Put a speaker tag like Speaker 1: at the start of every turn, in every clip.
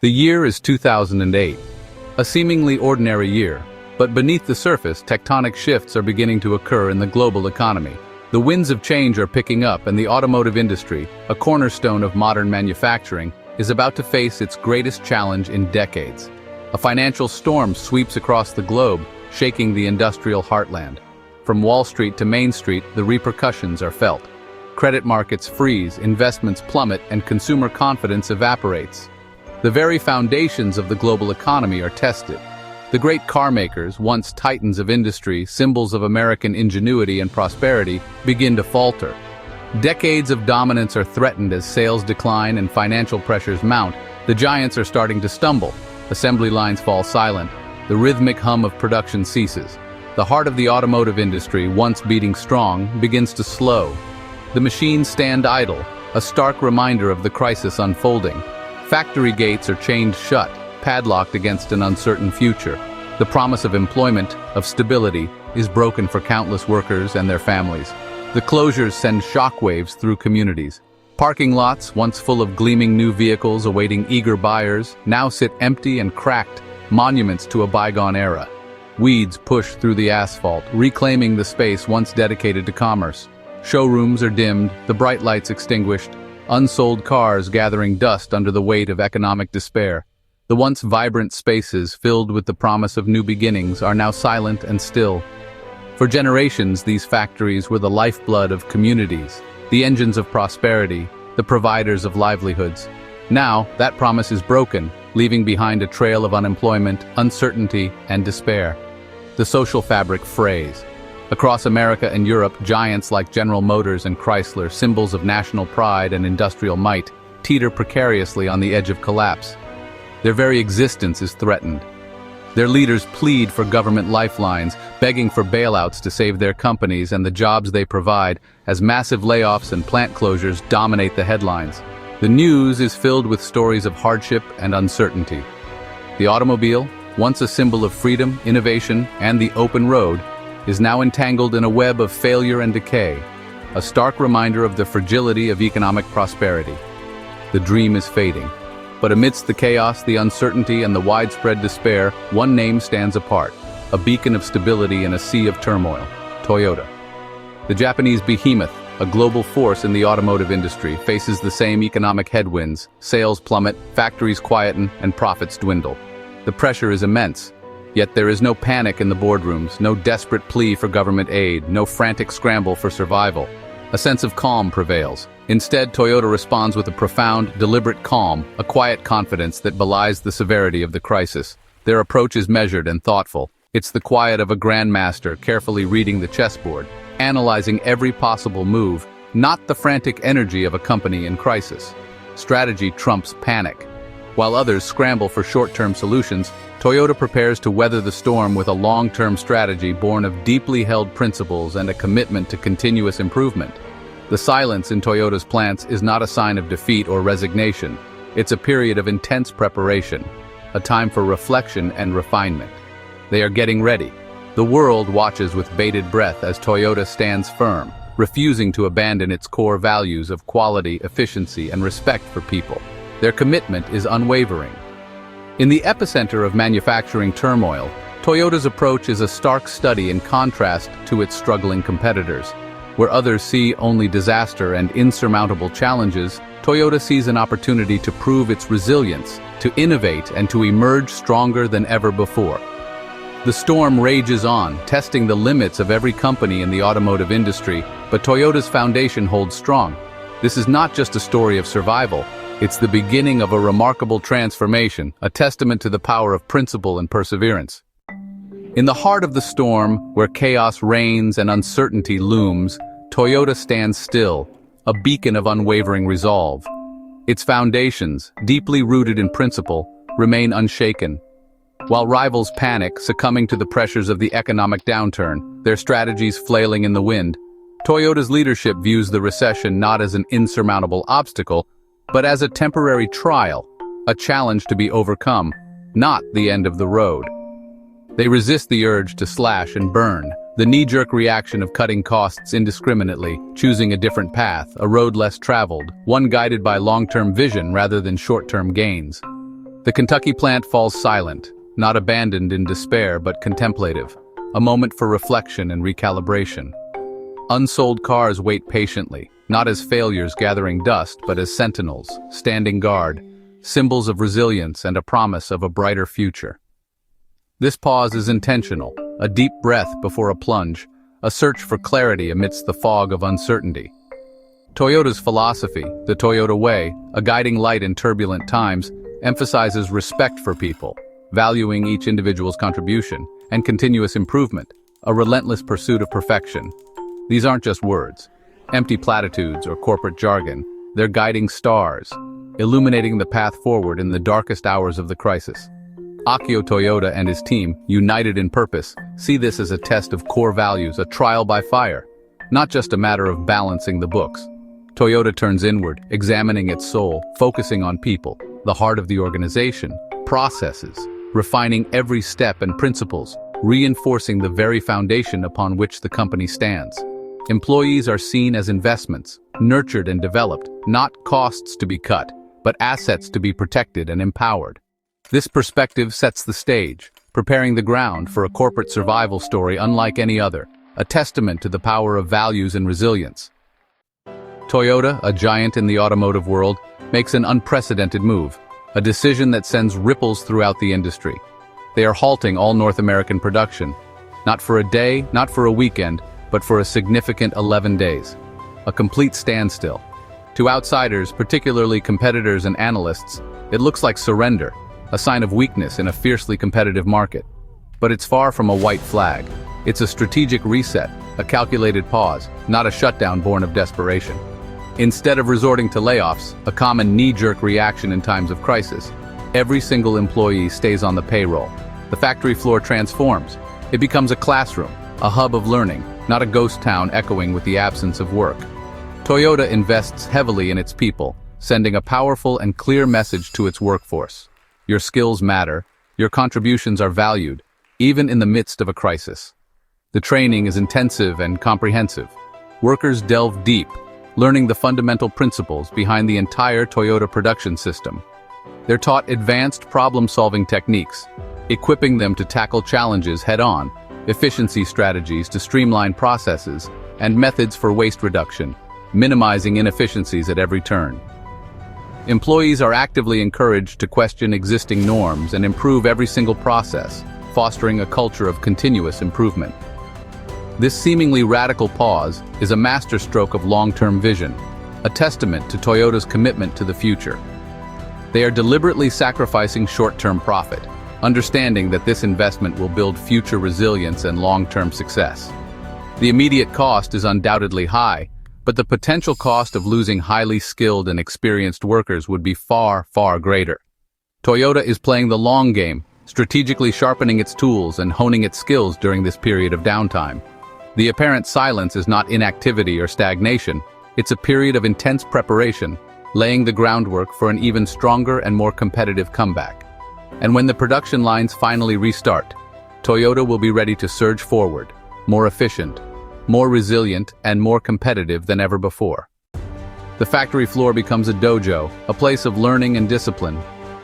Speaker 1: The year is 2008, a seemingly ordinary year, but beneath the surface, tectonic shifts are beginning to occur in the global economy. The winds of change are picking up, and the automotive industry, a cornerstone of modern manufacturing, is about to face its greatest challenge in decades. A financial storm sweeps across the globe, shaking the industrial heartland. From Wall Street to Main Street, the repercussions are felt. Credit markets freeze, investments plummet, and consumer confidence evaporates. The very foundations of the global economy are tested. The great car makers, once titans of industry, symbols of American ingenuity and prosperity, begin to falter. Decades of dominance are threatened as sales decline and financial pressures mount. The giants are starting to stumble. Assembly lines fall silent. The rhythmic hum of production ceases. The heart of the automotive industry, once beating strong, begins to slow. The machines stand idle, a stark reminder of the crisis unfolding. Factory gates are chained shut, padlocked against an uncertain future. The promise of employment, of stability, is broken for countless workers and their families. The closures send shockwaves through communities. Parking lots, once full of gleaming new vehicles awaiting eager buyers, now sit empty and cracked, monuments to a bygone era. Weeds push through the asphalt, reclaiming the space once dedicated to commerce. Showrooms are dimmed, the bright lights extinguished, unsold cars gathering dust under the weight of economic despair. The once vibrant spaces filled with the promise of new beginnings are now silent and still. For generations, these factories were the lifeblood of communities, the engines of prosperity, the providers of livelihoods. Now, that promise is broken, leaving behind a trail of unemployment, uncertainty, and despair. The social fabric frays. Across America and Europe, giants like General Motors and Chrysler, symbols of national pride and industrial might, teeter precariously on the edge of collapse. Their very existence is threatened. Their leaders plead for government lifelines, begging for bailouts to save their companies and the jobs they provide, as massive layoffs and plant closures dominate the headlines. The news is filled with stories of hardship and uncertainty. The automobile, once a symbol of freedom, innovation, and the open road, is now entangled in a web of failure and decay, a stark reminder of the fragility of economic prosperity. The dream is fading. But amidst the chaos, the uncertainty, and the widespread despair, one name stands apart, a beacon of stability in a sea of turmoil: Toyota. The Japanese behemoth, a global force in the automotive industry, faces the same economic headwinds. Sales plummet, factories quieten, and profits dwindle. The pressure is immense. Yet there is no panic in the boardrooms, no desperate plea for government aid, no frantic scramble for survival. A sense of calm prevails. Instead, Toyota responds with a profound, deliberate calm, a quiet confidence that belies the severity of the crisis. Their approach is measured and thoughtful. It's the quiet of a grandmaster carefully reading the chessboard, analyzing every possible move, not the frantic energy of a company in crisis. Strategy trumps panic. While others scramble for short-term solutions, Toyota prepares to weather the storm with a long-term strategy born of deeply held principles and a commitment to continuous improvement. The silence in Toyota's plants is not a sign of defeat or resignation. It's a period of intense preparation, a time for reflection and refinement. They are getting ready. The world watches with bated breath as Toyota stands firm, refusing to abandon its core values of quality, efficiency, and respect for people. Their commitment is unwavering. In the epicenter of manufacturing turmoil, Toyota's approach is a stark study in contrast to its struggling competitors. Where others see only disaster and insurmountable challenges, Toyota sees an opportunity to prove its resilience, to innovate, and to emerge stronger than ever before. The storm rages on, testing the limits of every company in the automotive industry, but Toyota's foundation holds strong. This is not just a story of survival. It's the beginning of a remarkable transformation, a testament to the power of principle and perseverance. In the heart of the storm, where chaos reigns and uncertainty looms, Toyota stands still, a beacon of unwavering resolve. Its foundations, deeply rooted in principle, remain unshaken. While rivals panic, succumbing to the pressures of the economic downturn, their strategies flailing in the wind, Toyota's leadership views the recession not as an insurmountable obstacle, but as a temporary trial, a challenge to be overcome, not the end of the road. They resist the urge to slash and burn, the knee-jerk reaction of cutting costs indiscriminately, choosing a different path, a road less traveled, one guided by long-term vision rather than short-term gains. The Kentucky plant falls silent, not abandoned in despair but contemplative, a moment for reflection and recalibration. Unsold cars wait patiently, not as failures gathering dust but as sentinels, standing guard, symbols of resilience and a promise of a brighter future. This pause is intentional, a deep breath before a plunge, a search for clarity amidst the fog of uncertainty. Toyota's philosophy, the Toyota Way, a guiding light in turbulent times, emphasizes respect for people, valuing each individual's contribution, and continuous improvement, a relentless pursuit of perfection. These aren't just words, empty platitudes or corporate jargon. They're guiding stars, illuminating the path forward in the darkest hours of the crisis. Akio Toyoda and his team, united in purpose, see this as a test of core values, a trial by fire, not just a matter of balancing the books. Toyota turns inward, examining its soul, focusing on people, the heart of the organization, processes, refining every step and principles, reinforcing the very foundation upon which the company stands. Employees are seen as investments, nurtured and developed, not costs to be cut, but assets to be protected and empowered. This perspective sets the stage, preparing the ground for a corporate survival story unlike any other, a testament to the power of values and resilience. Toyota, a giant in the automotive world, makes an unprecedented move, a decision that sends ripples throughout the industry. They are halting all North American production, not for a day, not for a weekend, but for a significant 11 days. A complete standstill. To outsiders, particularly competitors and analysts, it looks like surrender, a sign of weakness in a fiercely competitive market. But it's far from a white flag. It's a strategic reset, a calculated pause, not a shutdown born of desperation. Instead of resorting to layoffs, a common knee-jerk reaction in times of crisis, every single employee stays on the payroll. The factory floor transforms. It becomes a classroom, a hub of learning, not a ghost town echoing with the absence of work. Toyota invests heavily in its people, sending a powerful and clear message to its workforce. Your skills matter, your contributions are valued, even in the midst of a crisis. The training is intensive and comprehensive. Workers delve deep, learning the fundamental principles behind the entire Toyota production system. They're taught advanced problem-solving techniques, equipping them to tackle challenges head-on, efficiency strategies to streamline processes, and methods for waste reduction, minimizing inefficiencies at every turn. Employees are actively encouraged to question existing norms and improve every single process, fostering a culture of continuous improvement. This seemingly radical pause is a masterstroke of long-term vision, a testament to Toyota's commitment to the future. They are deliberately sacrificing short-term profit, understanding that this investment will build future resilience and long-term success. The immediate cost is undoubtedly high, but the potential cost of losing highly skilled and experienced workers would be far, far greater. Toyota is playing the long game, strategically sharpening its tools and honing its skills during this period of downtime. The apparent silence is not inactivity or stagnation, it's a period of intense preparation, laying the groundwork for an even stronger and more competitive comeback. And when the production lines finally restart, Toyota will be ready to surge forward, more efficient, more resilient, and more competitive than ever before. The factory floor becomes a dojo, a place of learning and discipline.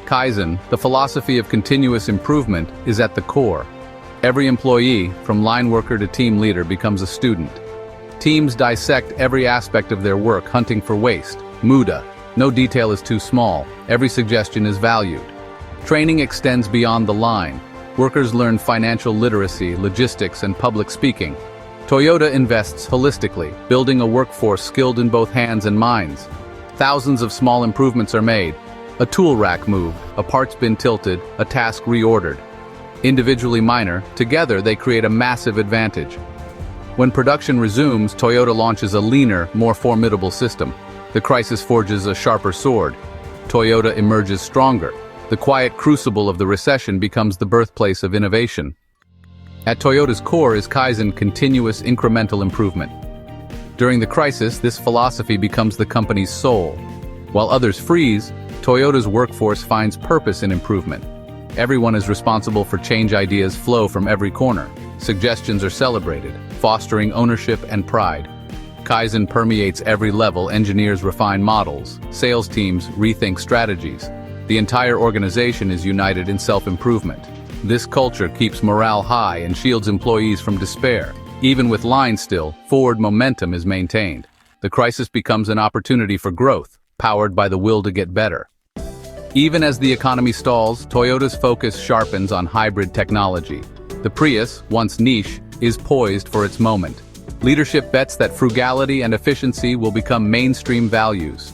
Speaker 1: Kaizen, the philosophy of continuous improvement, is at the core. Every employee, from line worker to team leader, becomes a student. Teams dissect every aspect of their work, hunting for waste, muda. No detail is too small, every suggestion is valued. Training extends beyond the line. Workers learn financial literacy, logistics, and public speaking. Toyota invests holistically, building a workforce skilled in both hands and minds. Thousands of small improvements are made. A tool rack moved, a parts bin tilted, a task reordered. Individually minor, together they create a massive advantage. When production resumes, Toyota launches a leaner, more formidable system. The crisis forges a sharper sword. Toyota emerges stronger. The quiet crucible of the recession becomes the birthplace of innovation. At Toyota's core is Kaizen, continuous incremental improvement. During the crisis, this philosophy becomes the company's soul. While others freeze, Toyota's workforce finds purpose in improvement. Everyone is responsible for change. Ideas flow from every corner. Suggestions are celebrated, fostering ownership and pride. Kaizen permeates every level. Engineers refine models, sales teams rethink strategies, The entire organization is united in self-improvement. This culture keeps morale high and shields employees from despair. Even with lines still, forward momentum is maintained. The crisis becomes an opportunity for growth, powered by the will to get better. Even as the economy stalls, Toyota's focus sharpens on hybrid technology. The Prius, once niche, is poised for its moment. Leadership bets that frugality and efficiency will become mainstream values.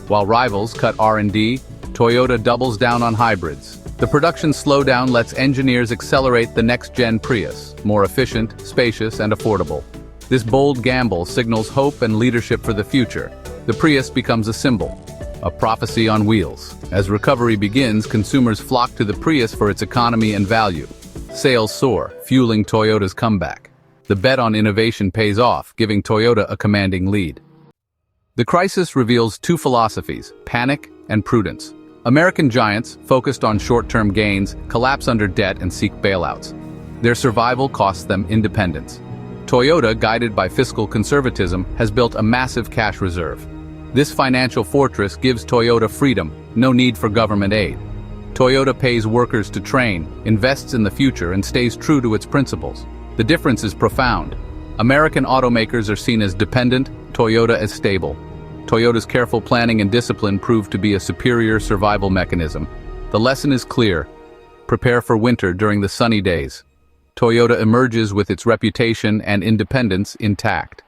Speaker 1: While rivals cut R&D, Toyota doubles down on hybrids. The production slowdown lets engineers accelerate the next-gen Prius, more efficient, spacious, and affordable. This bold gamble signals hope and leadership for the future. The Prius becomes a symbol, a prophecy on wheels. As recovery begins, consumers flock to the Prius for its economy and value. Sales soar, fueling Toyota's comeback. The bet on innovation pays off, giving Toyota a commanding lead. The crisis reveals two philosophies, panic and prudence. American giants, focused on short-term gains, collapse under debt and seek bailouts. Their survival costs them independence. Toyota, guided by fiscal conservatism, has built a massive cash reserve. This financial fortress gives Toyota freedom, no need for government aid. Toyota pays workers to train, invests in the future, and stays true to its principles. The difference is profound. American automakers are seen as dependent, Toyota as stable. Toyota's careful planning and discipline prove to be a superior survival mechanism. The lesson is clear. Prepare for winter during the sunny days. Toyota emerges with its reputation and independence intact.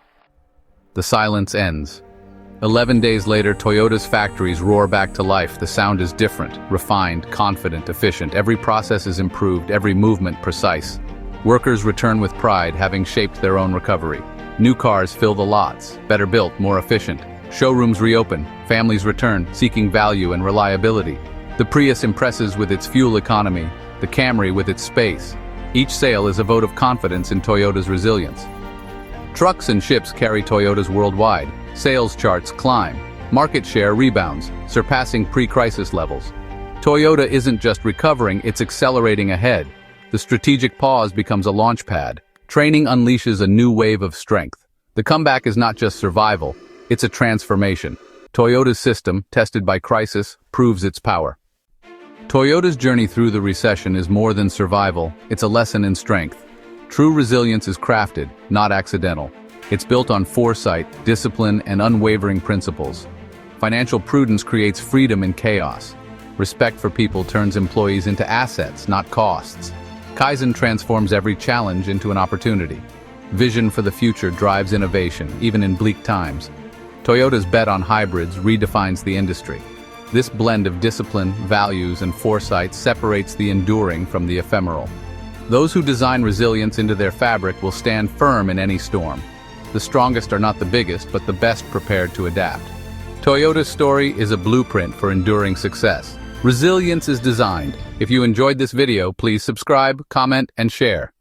Speaker 1: The silence ends. 11 days later, Toyota's factories roar back to life. The sound is different, refined, confident, efficient. Every process is improved, every movement precise. Workers return with pride, having shaped their own recovery. New cars fill the lots, better built, more efficient. Showrooms reopen, families return, seeking value and reliability. The Prius impresses with its fuel economy, the Camry with its space. Each sale is a vote of confidence in Toyota's resilience. Trucks and ships carry Toyotas worldwide. Sales charts climb. Market share rebounds, surpassing pre-crisis levels. Toyota isn't just recovering, it's accelerating ahead. The strategic pause becomes a launch pad. Training unleashes a new wave of strength. The comeback is not just survival, it's a transformation. Toyota's system, tested by crisis, proves its power. Toyota's journey through the recession is more than survival, it's a lesson in strength. True resilience is crafted, not accidental. It's built on foresight, discipline, and unwavering principles. Financial prudence creates freedom in chaos. Respect for people turns employees into assets, not costs. Kaizen transforms every challenge into an opportunity. Vision for the future drives innovation, even in bleak times. Toyota's bet on hybrids redefines the industry. This blend of discipline, values, and foresight separates the enduring from the ephemeral. Those who design resilience into their fabric will stand firm in any storm. The strongest are not the biggest, but the best prepared to adapt. Toyota's story is a blueprint for enduring success. Resilience is designed. If you enjoyed this video, please subscribe, comment, and share.